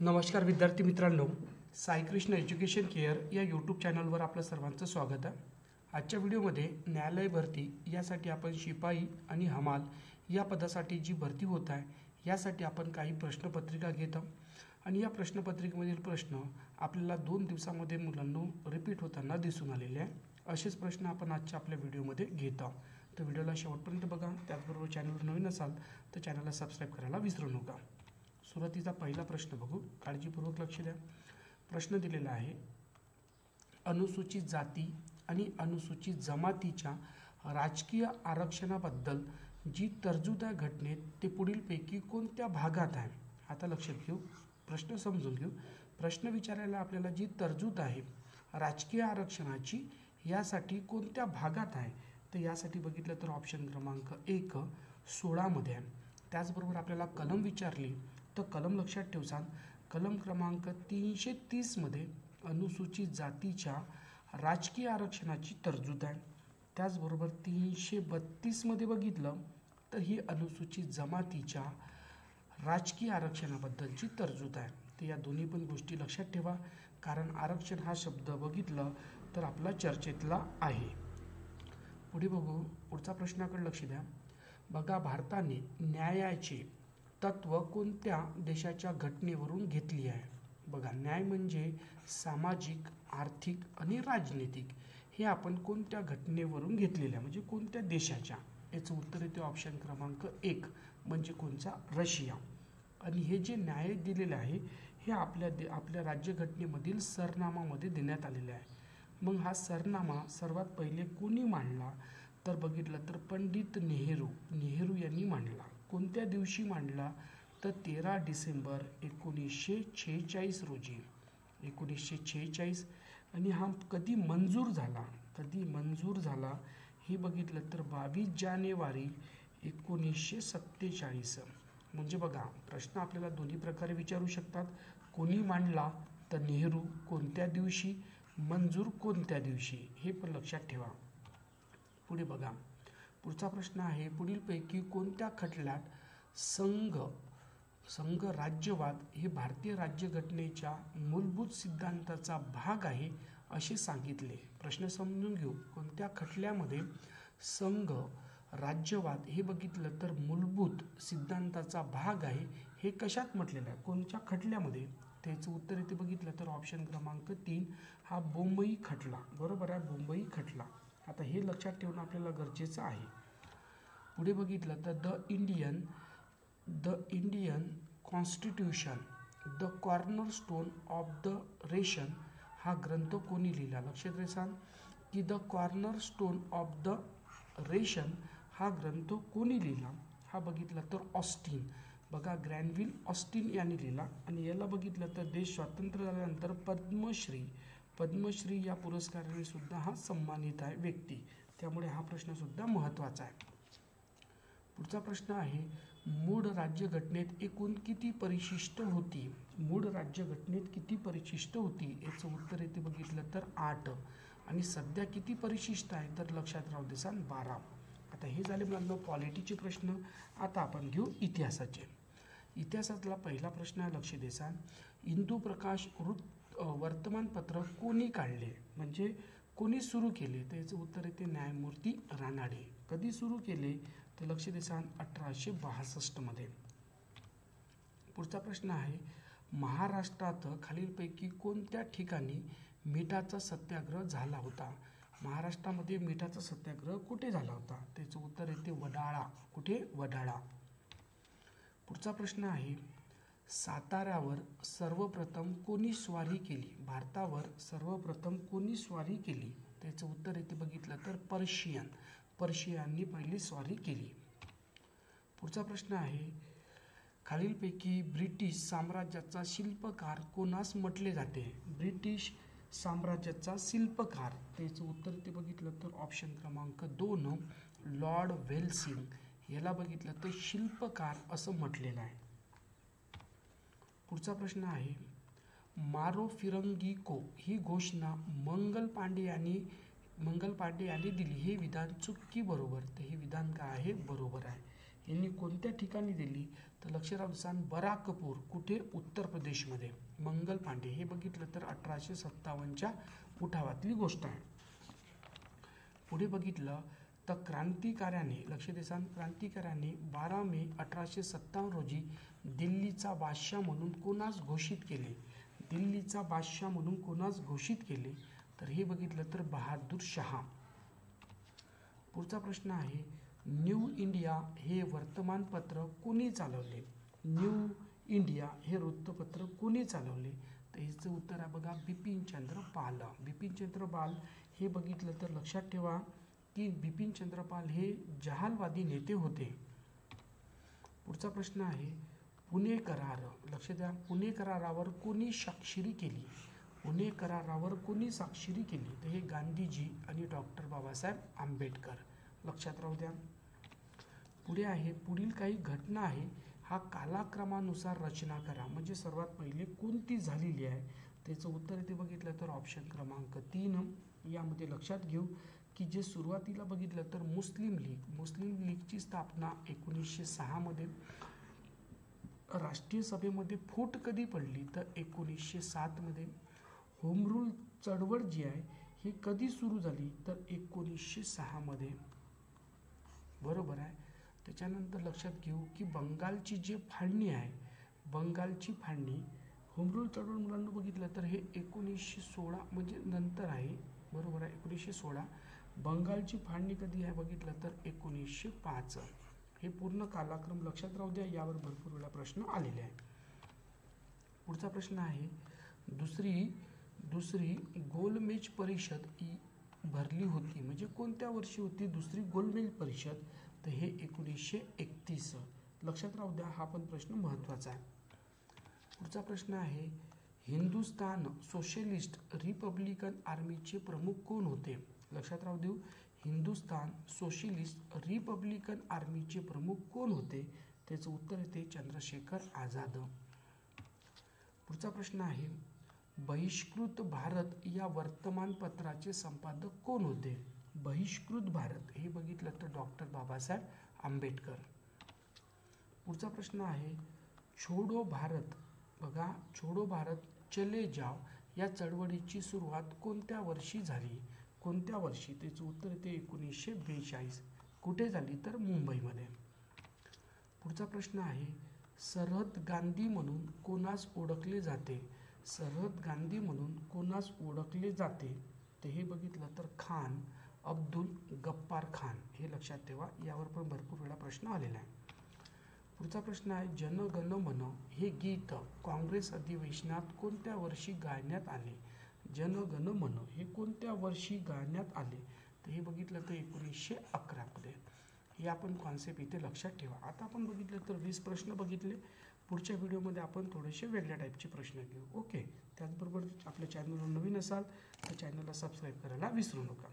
नमस्कार विद्यार्थी मित्रांनो, साईकृष्ण एज्युकेशन केअर या यूट्यूब चॅनलवर आपलं सर्वांचं स्वागत आहे. आजच्या व्हिडिओमध्ये न्यायालय भरती यासाठी आपण शिपाई आणि हमाल या पदासाठी जी भरती होत आहे यासाठी आपण काही प्रश्नपत्रिका घेत आहोत आणि या प्रश्नपत्रिकेमधील प्रश्न आपल्याला 2 दिवसामध्ये मुलांनो रिपीट होताना दिसून आलेले आहे. असेच प्रश्न आपण आजच्या आपल्या व्हिडिओमध्ये घेत आहोत. तर व्हिडिओला शेवटपर्यंत बघा. त्याचबरोबर चॅनलवर नवीन असाल तर चॅनलला सबस्क्राईब करायला विसरू नका. सुरुवातीचा पहिला प्रश्न बघू, काळजीपूर्वक लक्ष द्या. प्रश्न दिलेला आहे, अनुसूचित जाती आणि अनुसूचित जमातीच्या राजकीय आरक्षणाबद्दल जी तरतूद आहे घटनेत ते पुढीलपैकी कोणत्या भागात आहे. आता लक्षात घेऊ, प्रश्न समजून घेऊ. प्रश्न विचारायला आपल्याला जी तरतूद आहे राजकीय आरक्षणाची यासाठी कोणत्या भागात आहे, तर यासाठी बघितलं तर ऑप्शन क्रमांक 1 16 मध्ये आहे. त्याचबरोबर आपल्याला कलम विचारली तर कलम लक्षात ठेवसान, कलम क्रमांक 330 मध्ये अनुसूचित जातीच्या राजकीय आरक्षणाची तरतूद आहे. त्याचबरोबर 332 मध्ये बघितलं तर ही अनुसूचित जमातीच्या राजकीय आरक्षणाबद्दलची तरतूद आहे. तर या दोन्ही पण गोष्टी लक्षात ठेवा, कारण आरक्षण हा शब्द बघितलं तर आपला चर्चेतला आहे. पुढे बघू, पुढचा प्रश्नाकडे लक्ष द्या. बघा, भारताने न्यायाचे तत्व कोणत्या देशाच्या घटनेवरून घेतली आहे. बघा, न्याय म्हणजे सामाजिक, आर्थिक आणि राजनीतिक, हे आपण कोणत्या घटनेवरून घेतलेलं आहे, म्हणजे कोणत्या देशाच्या. याचं उत्तर येते ऑप्शन क्रमांक 1 म्हणजे कोणचा, रशिया. आणि हे जे न्याय दिलेले आहे हे आपल्या राज्यघटनेमधील सरनामामध्ये देण्यात आलेले आहे. मग हा सरनामा सर्वात पहिले कोणी मांडला तर बघितलं तर पंडित नेहरू यांनी मांडला. कोणत्या दिवशी मांडला तर 13 डिसेंबर 1946 रोजी, 1946. आणि हा कधी मंजूर झाला हे बघितलं तर 22 जानेवारी 1947. म्हणजे बघा, प्रश्न आपल्याला दोन्ही प्रकारे विचारू शकतात. कोणी मांडला तर नेहरू, कोणत्या दिवशी, मंजूर कोणत्या दिवशी, हे पण लक्षात ठेवा. पुढे बघा, पुढचा प्रश्न आहे, पुढीलपैकी कोणत्या खटल्यात संघ राज्यवाद हे भारतीय राज्यघटनेच्या मूलभूत सिद्धांताचा भाग आहे असे सांगितले. प्रश्न समजून घेऊ, कोणत्या खटल्यामध्ये संघ राज्यवाद हे बघितलं तर मूलभूत सिद्धांताचा भाग आहे, हे कशात म्हटलेलं आहे, कोणत्या खटल्यामध्ये. त्याचं उत्तर इथे बघितलं तर ऑप्शन क्रमांक 3 हा बोंबई खटला. बरोबर आहे, बोंबई खटला. आता हे लक्षात ठेवणं आपल्याला गरजेचं आहे. पुढे बघितलं तर the Indian constitution the cornerstone of the ration हा ग्रंथ कोणी लिहिला. लक्षात द्यायचा की the cornerstone of the ration हा ग्रंथ कोणी लिहिला. हा बघितला तर ऑस्टिन. बघा, ग्रॅनविल ऑस्टिन यांनी लिहिला. आणि याला बघितलं तर देश स्वातंत्र्य झाल्यानंतर पद्मश्री या पुरस्काराने सुद्धा हा सन्मानित आहे व्यक्ती. त्यामुळे हा प्रश्न सुद्धा महत्त्वाचा आहे. पुढचा प्रश्न आहे, मूळ राज्यघटनेत एकूण किती परिशिष्ट होती. मूळ राज्यघटनेत किती परिशिष्ट होती, याचं उत्तर येते बघितलं तर 8. आणि सध्या किती परिशिष्ट आहे तर लक्षात राहू देसान 12. आता हे झाले मुलांना पॉलिटीचे प्रश्न. आता आपण घेऊ इतिहासाचे. इतिहासातला पहिला प्रश्न आहे, लक्ष देसान, इंदुप्रकाश वर्तमानपत्र कोणी काढले, म्हणजे कोणी सुरू केले. तर याचं उत्तर येते न्यायमूर्ती रानाडे. कधी सुरू केले तर लक्ष देसान 1862 मध्ये. पुढचा प्रश्न आहे, महाराष्ट्रात खालीलपैकी कोणत्या ठिकाणी मिठाचा सत्याग्रह झाला होता. महाराष्ट्रामध्ये मिठाचा सत्याग्रह कुठे झाला होता. त्याचं उत्तर येते वडाळा. कुठे, वडाळा. पुढचा प्रश्न आहे, साताऱ्यावर सर्वप्रथम कोणी स्वारी केली. भारतावर सर्वप्रथम कोणी स्वारी केली. त्याचं उत्तर येते बघितलं तर पर्शियननी पहिली स्वारी केली. पुढचा प्रश्न आहे, खालीलपैकी ब्रिटिश साम्राज्याचा शिल्पकार कोणास म्हटले जाते. ब्रिटिश साम्राज्याचा शिल्पकार. त्याचं उत्तर ते बघितलं तर ऑप्शन क्रमांक 2 लॉर्ड वेल्सिंग. याला बघितलं तर शिल्पकार असं म्हटलेलं आहे. पुढचा प्रश्न आहे, मारो फिरंगी को ही घोषणा मंगल पांडे यांनी दिली. हे विधान चूक की बरोबर. तर हे विधान काय आहे, बरोबर आहे. यांनी कोणत्या ठिकाणी दिली तर लक्ष राहू द्या बराकपूर, कुठे, उत्तर प्रदेशमध्ये. मंगल पांडे हे बघितलं तर 1857च्या उठावातली गोष्ट आहे. पुढे बघितलं तर क्रांतिकाऱ्याने, लक्ष द्या, क्रांतिकाऱ्याने 12 मे 1857 रोजी दिल्लीचा बादशाह म्हणून कोणास घोषित केले? दिल्लीचा बादशाह म्हणून कोणास घोषित केले तर हे बघितलं तर बहादूर शहा. पुढचा प्रश्न आहे, न्यू इंडिया हे वर्तमानपत्र कोणी चालवले? न्यू इंडिया हे वृत्तपत्र कोणी चालवले तर ह्याचं उत्तर आहे बघा बिपिनचंद्र पाल. बिपिनचंद्र पाल हे बघितलं तर लक्षात ठेवा की बिपिनचंद्र पाल हे जहालवादी नेते होते. पुढचा प्रश्न आहे, पुणे करार, लक्ष द्या, पुणे करारावर कोणी स्वाक्षरी केली? पुणे करारावर कोणी स्वाक्षरी केली तर हे गांधीजी आणि डॉक्टर बाबासाहेब आंबेडकर. लक्षात राहू द्या. पुढे आहे, पुढील काही घटना आहे हा कालाक्रमानुसार रचना करा. म्हणजे सर्वात पहिले कोणती झालेली आहे त्याचं उत्तर इथे बघितलं तर ऑप्शन क्रमांक 3. यामध्ये लक्षात घेऊ की जे सुरुवातीला बघितलं तर मुस्लिम लीगची स्थापना 1906 मध्ये. राष्ट्रीय सभेमध्ये फूट कधी पडली तर 1907 मध्ये. होम रूल चळवळ जी आहे ही कधी सुरू झाली तर 1906 मध्ये. बरोबर आहे. त्याच्यानंतर लक्षात घेऊ की बंगालची जी फाळणी आहे, बंगालची फाळणी, होम रूल चळवळ मुलांना बघितलं तर हे 1916 म्हणजे नंतर आहे. बरोबर आहे, 1916. बंगालची फाळणी कधी आहे बघितलं तर 1905. हे पूर्ण कालक्रम लक्षात राहू द्या. यावर भरपूर वेळा प्रश्न आलेले आहे. पुढचा प्रश्न आहे, दुसरी गोलमेज परिषद भरली होती म्हणजे कोणत्या वर्षी होती दुसरी गोलमेज परिषद तर हे 1931. लक्षात राहू द्या, हा पण प्रश्न महत्त्वाचा आहे. पुढचा प्रश्न आहे, हिंदुस्तान सोशलिस्ट रिपब्लिकन आर्मीचे प्रमुख कोण होते? लक्षात राहू देऊ, हिंदुस्तान सोशलिस्ट रिपब्लिकन आर्मीचे प्रमुख कोण होते त्याचं उत्तर येते चंद्रशेखर आझाद. पुढचा प्रश्न आहे, बहिष्कृत भारत या वर्तमानपत्राचे संपादक कोण होते? बहिष्कृत भारत हे बघितलं तर डॉक्टर बाबासाहेब आंबेडकर. पुढचा प्रश्न आहे, छोडो भारत, बघा छोडो भारत चले जाओ या चळवळीची सुरुवात कोणत्या वर्षी झाली? कोणत्या वर्षी त्याचं उत्तर येते 1942. कुठे झाली तर मुंबईमध्ये. पुढचा प्रश्न आहे, सरहद गांधी म्हणून कोणास ओळखले जाते? सरहद गांधी म्हणून कोणास ओळखले जाते ते हे बघितलं तर खान अब्दुल गफ्फार खान. हे लक्षात ठेवा, यावर पण भरपूर वेळा प्रश्न आलेला आहे. पुढचा प्रश्न आहे, जन गण मन हे गीत काँग्रेस अधिवेशनात कोणत्या वर्षी गायण्यात आले? जन गण मन हे कोणत्या वर्षी गायण्यात आले तर हे बघितलं तर 1911 मध्ये. हे आपण कॉन्सेप्ट इथे लक्षात ठेवा. आता आपण बघितलं तर 20 प्रश्न बघितले. पुढच्या व्हिडिओमध्ये आपण थोडेसे वेगळ्या टाईपचे प्रश्न घेऊ. ओके. त्याचबरोबर आपल्या चॅनलवर नवीन असाल तर चॅनलला सबस्क्राईब करायला विसरू नका.